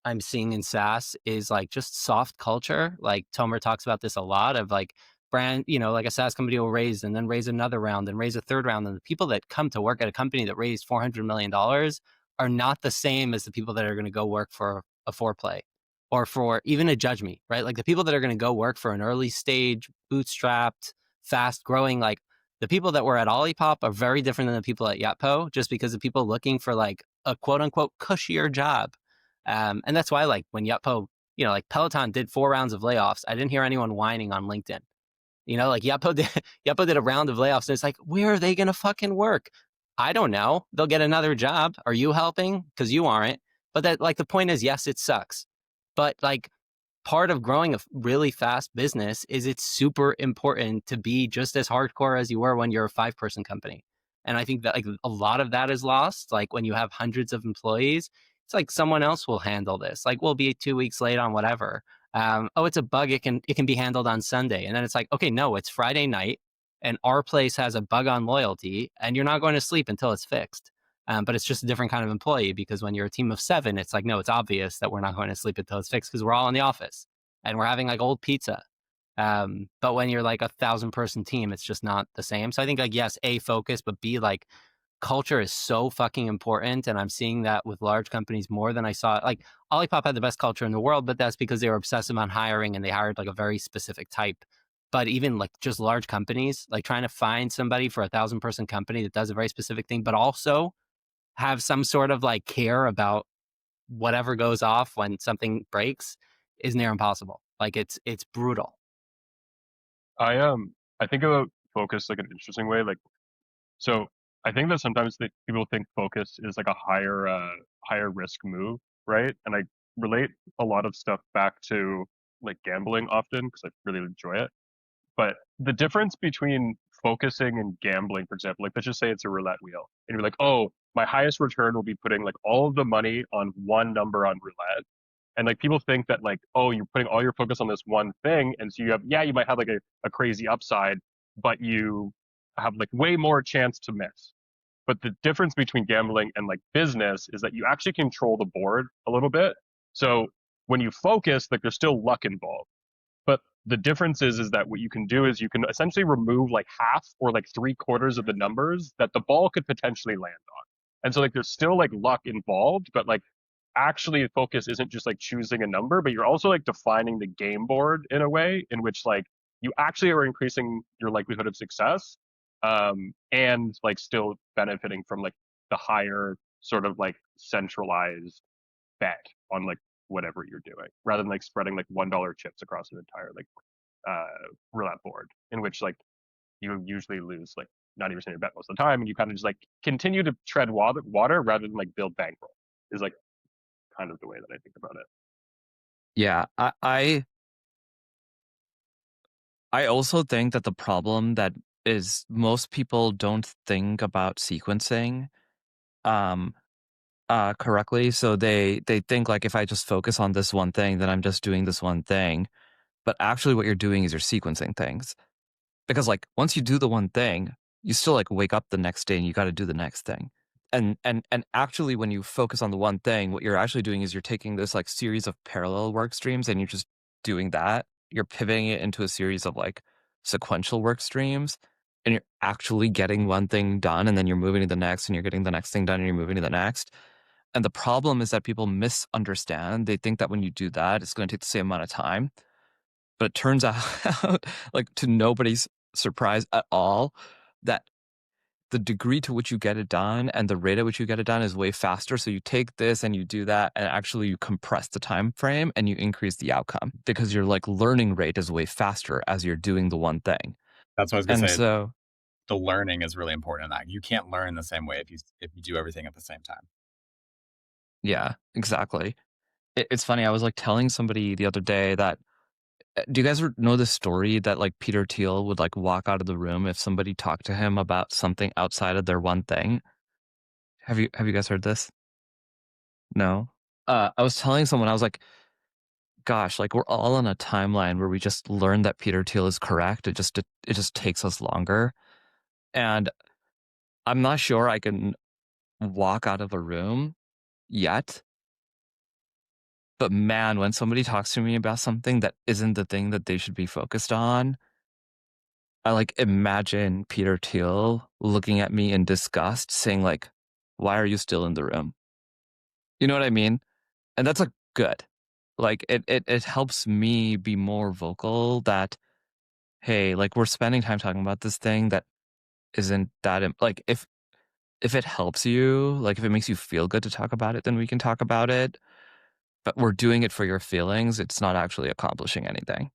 I'm seeing in SaaS is like just soft culture. Like Tomer talks about this a lot of like brand, like a SaaS company will raise and then raise another round and raise a third round. And the people that come to work at a company that raised $400 million are not the same as the people that are going to go work for a foreplay or for even a Judge Me, right? Like the people that are going to go work for an early stage, bootstrapped, fast growing, like the people that were at Olipop are very different than the people at Yotpo, just because the people looking for like a quote unquote cushier job. And that's why like when Yotpo, like Peloton did 4 rounds of layoffs, I didn't hear anyone whining on LinkedIn. Like Yotpo did a round of layoffs, and it's like, where are they going to fucking work? I don't know. They'll get another job. Are you helping? Because you aren't. But that like the point is, yes, it sucks. But like part of growing a really fast business is it's super important to be just as hardcore as you were when you're a 5-person company. And I think that like a lot of that is lost. Like when you have hundreds of employees, it's like someone else will handle this. Like we'll be 2 weeks late on whatever. It's a bug. It can be handled on Sunday. And then it's like, okay, no, it's Friday night and our place has a bug on loyalty and you're not going to sleep until it's fixed. But it's just a different kind of employee because when you're a team of 7, it's like, no, it's obvious that we're not going to sleep until it's fixed because we're all in the office and we're having like old pizza. But when you're like 1,000-person team, it's just not the same. So I think like, yes, A, focus, but B, like culture is so fucking important. And I'm seeing that with large companies more than I saw. Like Olipop had the best culture in the world, but that's because they were obsessive on hiring and they hired like a very specific type. But even like just large companies, like trying to find somebody for 1,000-person company that does a very specific thing, but also have some sort of like care about whatever goes off when something breaks is near impossible. Like it's brutal. I think about focus like an interesting way. Like, so I think that sometimes people think focus is like a higher risk move, right? And I relate a lot of stuff back to like gambling often because I really enjoy it. But the difference between focusing and gambling, for example, like let's just say it's a roulette wheel, and you're like, oh, my highest return will be putting like all of the money on one number on roulette. And like people think that like, oh, you're putting all your focus on this one thing, and so you might have like a crazy upside, but you have like way more chance to miss. But the difference between gambling and like business is that you actually control the board a little bit. So when you focus, like there's still luck involved. But the difference is that what you can do is you can essentially remove like half or like 3/4 of the numbers that the ball could potentially land on. And so like there's still like luck involved, but like actually focus isn't just like choosing a number, but you're also like defining the game board in a way in which like you actually are increasing your likelihood of success, and like still benefiting from like the higher sort of like centralized bet on like whatever you're doing, rather than like spreading like $1 chips across an entire like roulette board, in which like you usually lose like 90% of your bet most of the time, and you kind of just like continue to tread water rather than like build bankroll. Is like kind of the way that I think about it. Yeah, I also think that the problem that is most people don't think about sequencing correctly. So they think like if I just focus on this one thing, then I'm just doing this one thing. But actually what you're doing is you're sequencing things. Because like once you do the one thing, you still like wake up the next day and you got to do the next thing. And actually when you focus on the one thing, what you're actually doing is you're taking this like series of parallel work streams and you're just doing that. You're pivoting it into a series of like sequential work streams, and you're actually getting one thing done, and then you're moving to the next, and you're getting the next thing done, and you're moving to the next. And the problem is that people misunderstand. They think that when you do that, it's going to take the same amount of time. But it turns out, like to nobody's surprise at all, that the degree to which you get it done and the rate at which you get it done is way faster. So you take this and you do that, and actually you compress the time frame and you increase the outcome because your like learning rate is way faster as you're doing the one thing. That's what I was going to And say. so The learning is really important in that. You can't learn the same way if you do everything at the same time. Yeah, exactly. It's funny. I was like telling somebody the other day that, do you guys know the story that like Peter Thiel would like walk out of the room if somebody talked to him about something outside of their one thing? Have you guys heard this? No. I was telling someone, I was like, gosh, like we're all on a timeline where we just learned that Peter Thiel is correct. It just takes us longer. And I'm not sure I can walk out of a room yet. But man, when somebody talks to me about something that isn't the thing that they should be focused on, I like imagine Peter Thiel looking at me in disgust, saying like, "Why are you still in the room?" You know what I mean? And that's like good. Like it helps me be more vocal that, hey, like we're spending time talking about this thing that isn't that like if it helps you, like if it makes you feel good to talk about it, then we can talk about it. But we're doing it for your feelings. It's not actually accomplishing anything.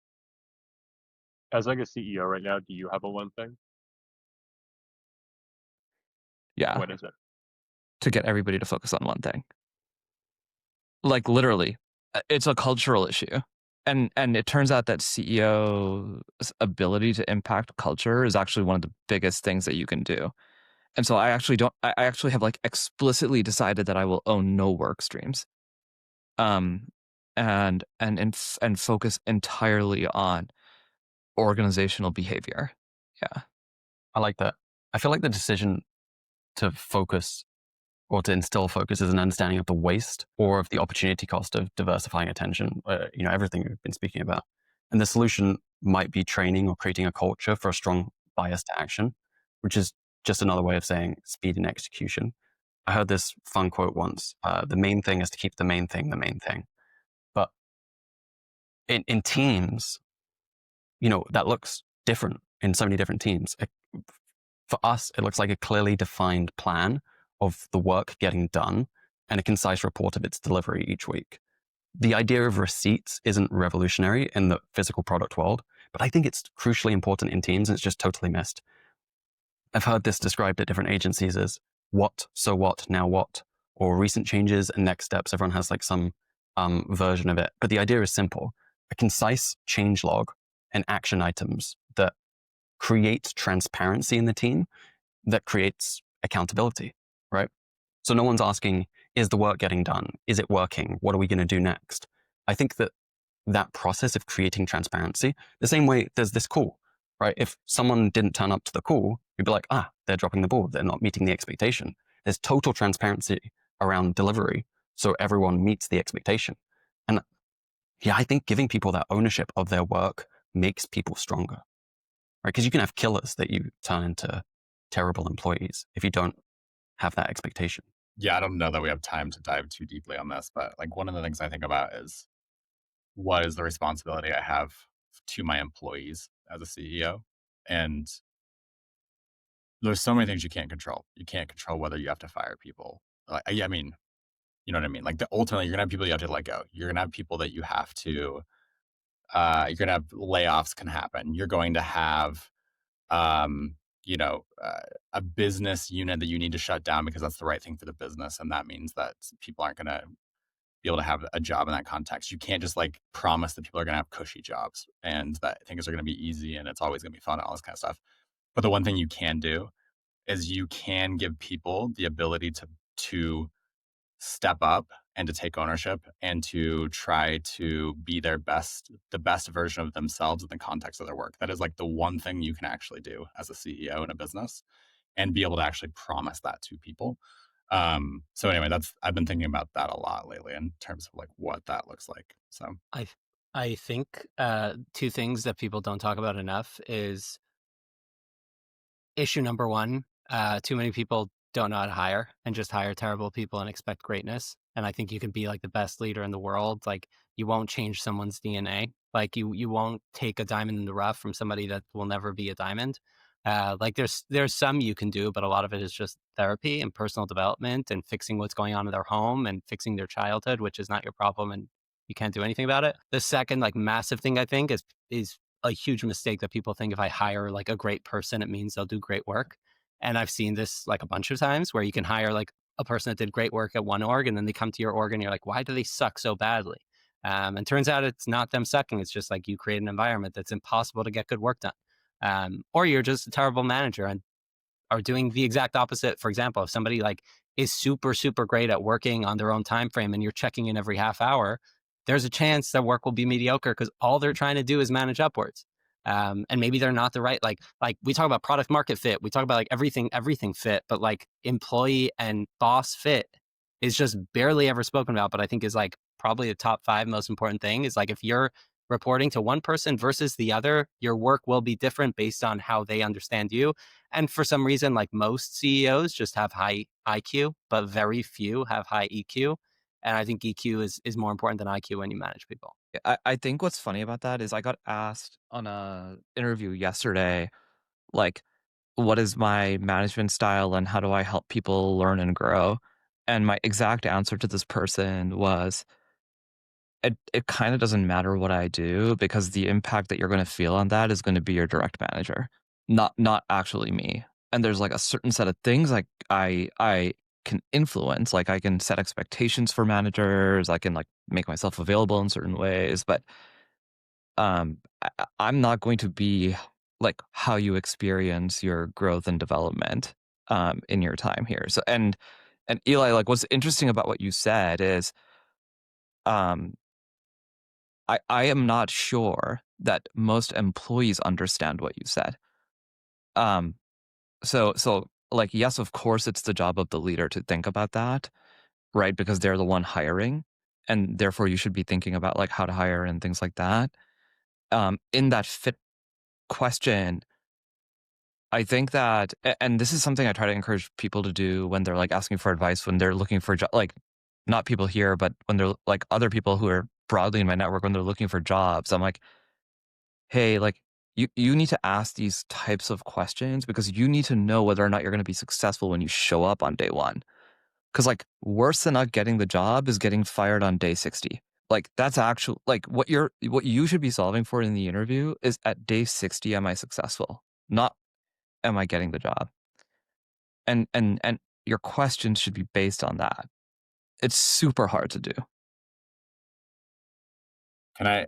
As like a CEO right now, do you have a one thing? Yeah. What is it? To get everybody to focus on one thing. Like literally, it's a cultural issue. And it turns out that CEO's ability to impact culture is actually one of the biggest things that you can do. And so I actually have like explicitly decided that I will own no work streams. And focus entirely on organizational behavior. Yeah. I like that. I feel like the decision to focus or to instill focus is an understanding of the waste or of the opportunity cost of diversifying attention, everything we've been speaking about. And the solution might be training or creating a culture for a strong bias to action, which is just another way of saying speed and execution. I heard this fun quote once. The main thing is to keep the main thing the main thing. But in teams, that looks different in so many different teams. For us, it looks like a clearly defined plan of the work getting done and a concise report of its delivery each week. The idea of receipts isn't revolutionary in the physical product world, but I think it's crucially important in teams and it's just totally missed. I've heard this described at different agencies as what, so what, now what, or recent changes and next steps. Everyone has like some version of it, but the idea is simple. A concise change log and action items that create transparency in the team, that creates accountability, right? So no one's asking, is the work getting done? Is it working? What are we going to do next? I think that process of creating transparency, the same way there's this call, right? If someone didn't turn up to the call, you'd be like, they're dropping the ball. They're not meeting the expectation. There's total transparency around delivery. So everyone meets the expectation. And yeah, I think giving people that ownership of their work makes people stronger, right? Because you can have killers that you turn into terrible employees if you don't have that expectation. Yeah, I don't know that we have time to dive too deeply on this, but like one of the things I think about is what is the responsibility I have to my employees as a CEO? And there's so many things you can't control. You can't control whether you have to fire people. I mean, you know what I mean? Like ultimately, you're gonna have people you have to let go. You're gonna have people that you have to. You're gonna have layoffs can happen. You're going to have, a business unit that you need to shut down because that's the right thing for the business, and that means that people aren't gonna be able to have a job in that context. You can't just like promise that people are gonna have cushy jobs and that things are gonna be easy and it's always gonna be fun and all this kind of stuff. But the one thing you can do is you can give people the ability to step up and to take ownership and to try to be the best version of themselves in the context of their work. That is like the one thing you can actually do as a CEO in a business and be able to actually promise that to people. So anyway, I've been thinking about that a lot lately in terms of like what that looks like. So I think two things that people don't talk about enough is issue number one. Too many people don't know how to hire and just hire terrible people and expect greatness. And I think you can be like the best leader in the world. Like you won't change someone's DNA. Like you won't take a diamond in the rough from somebody that will never be a diamond. Like there's some you can do, but a lot of it is just therapy and personal development and fixing what's going on in their home and fixing their childhood, which is not your problem and you can't do anything about it. The second like massive thing I think is a huge mistake that people think if I hire like a great person, it means they'll do great work. And I've seen this like a bunch of times where you can hire like a person that did great work at one org, and then they come to your org and you're like, why do they suck so badly? And turns out it's not them sucking. It's just like you create an environment that's impossible to get good work done. Or you're just a terrible manager and are doing the exact opposite. For example, if somebody like is super, super great at working on their own time frame and you're checking in every half hour, there's a chance their work will be mediocre because all they're trying to do is manage upwards. And maybe they're not the right, like we talk about product market fit, we talk about like everything fit, but like employee and boss fit is just barely ever spoken about, but I think is like probably the top 5 most important thing is like if you're reporting to one person versus the other, your work will be different based on how they understand you. And for some reason, like most CEOs just have high IQ, but very few have high EQ. And I think EQ is more important than IQ when you manage people. I think what's funny about that is I got asked on a interview yesterday, like, what is my management style and how do I help people learn and grow? And my exact answer to this person was, it kind of doesn't matter what I do because the impact that you're going to feel on that is going to be your direct manager, not actually me. And there's like a certain set of things like I can influence, like I can set expectations for managers, I can like make myself available in certain ways, but I'm not going to be like how you experience your growth and development in your time here. So and Eli, like what's interesting about what you said is um I am not sure that most employees understand what you said. Um, so like, yes, of course, it's the job of the leader to think about that, right? Because they're the one hiring, and therefore you should be thinking about like how to hire and things like that. In that fit question, I think that, and this is something I try to encourage people to do when they're like asking for advice, when they're looking for like not people here, but when they're like other people who are broadly in my network, when they're looking for jobs, I'm like, hey, like you need to ask these types of questions because you need to know whether or not you're going to be successful when you show up on day one. Because like worse than not getting the job is getting fired on day 60. Like that's actual like what you should be solving for in the interview is at day 60, am I successful? Not am I getting the job? And your questions should be based on that. It's super hard to do. Can I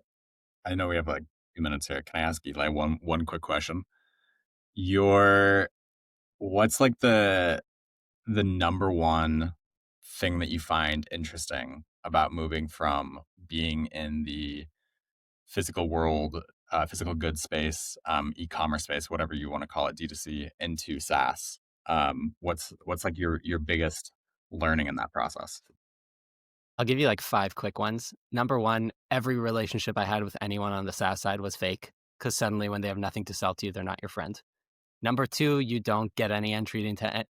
know we have like 2 minutes here. Can I ask Eli one quick question? What's like the number one thing that you find interesting about moving from being in the physical world, physical goods space, e-commerce space, whatever you want to call it, D2C, into SaaS? What's like your biggest learning in that process? I'll give you like 5 quick ones. Number 1, every relationship I had with anyone on the SaaS side was fake because suddenly when they have nothing to sell to you, they're not your friend. Number 2, you don't get any entry into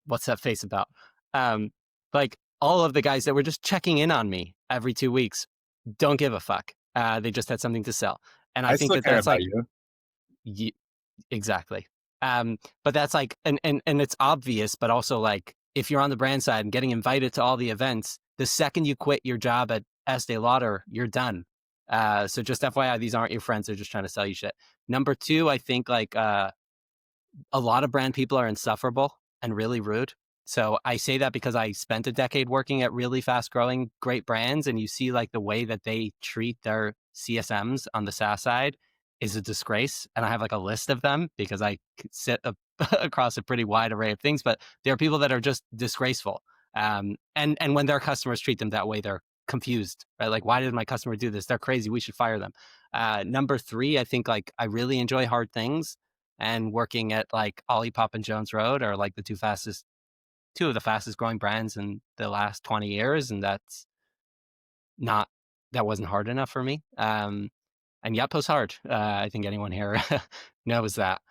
what's that face about? Like all of the guys that were just checking in on me every 2 weeks don't give a fuck. They just had something to sell. And I think still that care that's about like, you. exactly. But that's like, and it's obvious, but also like, if you're on the brand side and getting invited to all the events, the second you quit your job at Estee Lauder, you're done. So just FYI, these aren't your friends. They're just trying to sell you shit. Number 2, I think like a lot of brand people are insufferable and really rude. So I say that because I spent a decade working at really fast growing great brands, and you see like the way that they treat their CSMs on the SaaS side is a disgrace. And I have like a list of them because I sit across a pretty wide array of things, but there are people that are just disgraceful. And when their customers treat them that way, they're confused, right? Like, why did my customer do this? They're crazy. We should fire them. Number 3, I think like I really enjoy hard things, and working at like Olipop and Jones Road are like the two of the fastest growing brands in the last 20 years. And that wasn't hard enough for me. And Yotpo's hard. I think anyone here knows that,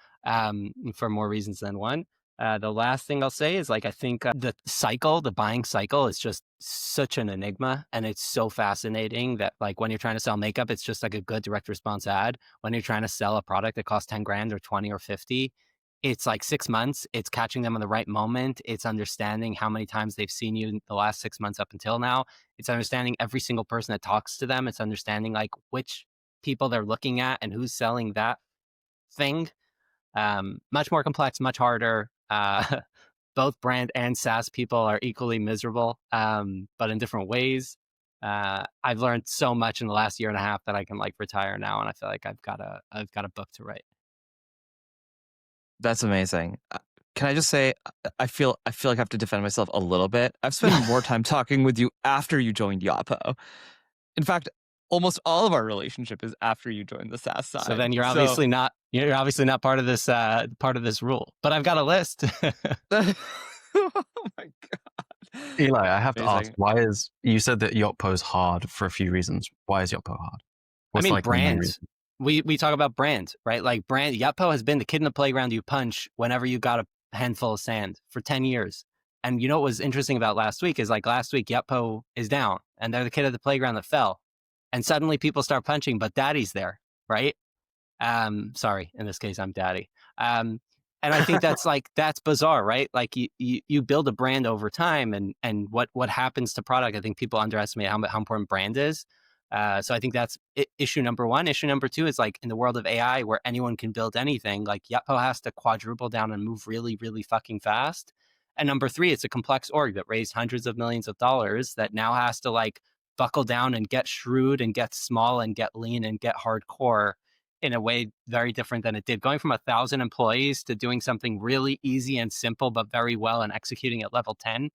for more reasons than one. The last thing I'll say is like, I think the buying cycle is just such an enigma, and it's so fascinating that like when you're trying to sell makeup, it's just like a good direct response ad. When you're trying to sell a product that costs 10 grand or 20 or 50, it's like 6 months. It's catching them in the right moment. It's understanding how many times they've seen you in the last 6 months up until now. It's understanding every single person that talks to them. It's understanding like which people they're looking at and who's selling that thing. Much more complex, much harder. both brand and SaaS people are equally miserable, but in different ways. I've learned so much in the last year and a half that I can like retire now, and I feel like I've got a book to write. That's amazing. Can I just say, I feel like I have to defend myself a little bit. I've spent more time talking with you after you joined Yotpo. In fact, almost all of our relationship is after you joined the SaaS side. So then you're obviously not part of this rule. But I've got a list. Oh my god, Eli, I have to amazing. ask, you said that Yotpo is hard for a few reasons. Why is Yotpo hard? I mean, like the main brand. reason? We talk about brand, right? Like brand. Yotpo has been the kid in the playground you punch whenever you got a handful of sand for 10 years. And you know what was interesting about last week is like last week Yotpo is down and they're the kid at the playground that fell. And suddenly people start punching, but daddy's there, right? Sorry, in this case, I'm daddy. And I think that's bizarre, right? Like you build a brand over time, and what happens to product. I think people underestimate how important brand is. So I think that's issue number one. Issue number two is like in the world of AI, where anyone can build anything. Like Yotpo has to quadruple down and move really, really fucking fast. And number three, it's a complex org that raised hundreds of millions of dollars that now has to like buckle down and get shrewd and get small and get lean and get hardcore in a way very different than it did. Going from 1,000 employees to doing something really easy and simple, but very well and executing at level 10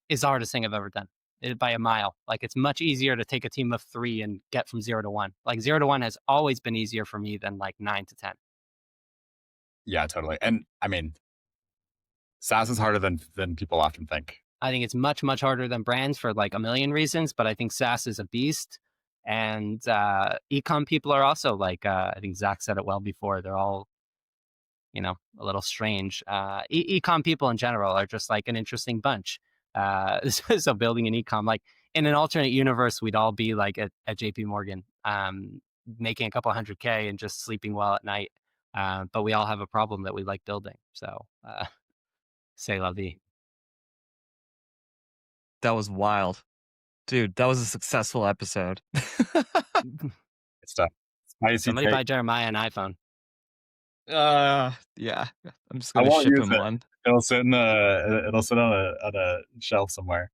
is the hardest thing I've ever done by a mile. Like it's much easier to take a team of 3 and get from 0 to 1. Like 0 to 1 has always been easier for me than like 9 to 10. Yeah, totally. And I mean, SaaS is harder than people often think. I think it's much, much harder than brands for like a million reasons, but I think SaaS is a beast. And ecom people are also like, I think Zach said it well before, they're all, a little strange. Ecom people in general are just like an interesting bunch. So building an ecom, like in an alternate universe, we'd all be like at JP Morgan, making a couple $100K and just sleeping well at night. But we all have a problem that we like building. So c'est la vie. That was wild. Dude, that was a successful episode. It's tough. Somebody buy Jeremiah an iPhone. Yeah. I'm just gonna ship him one. It'll sit on a shelf somewhere.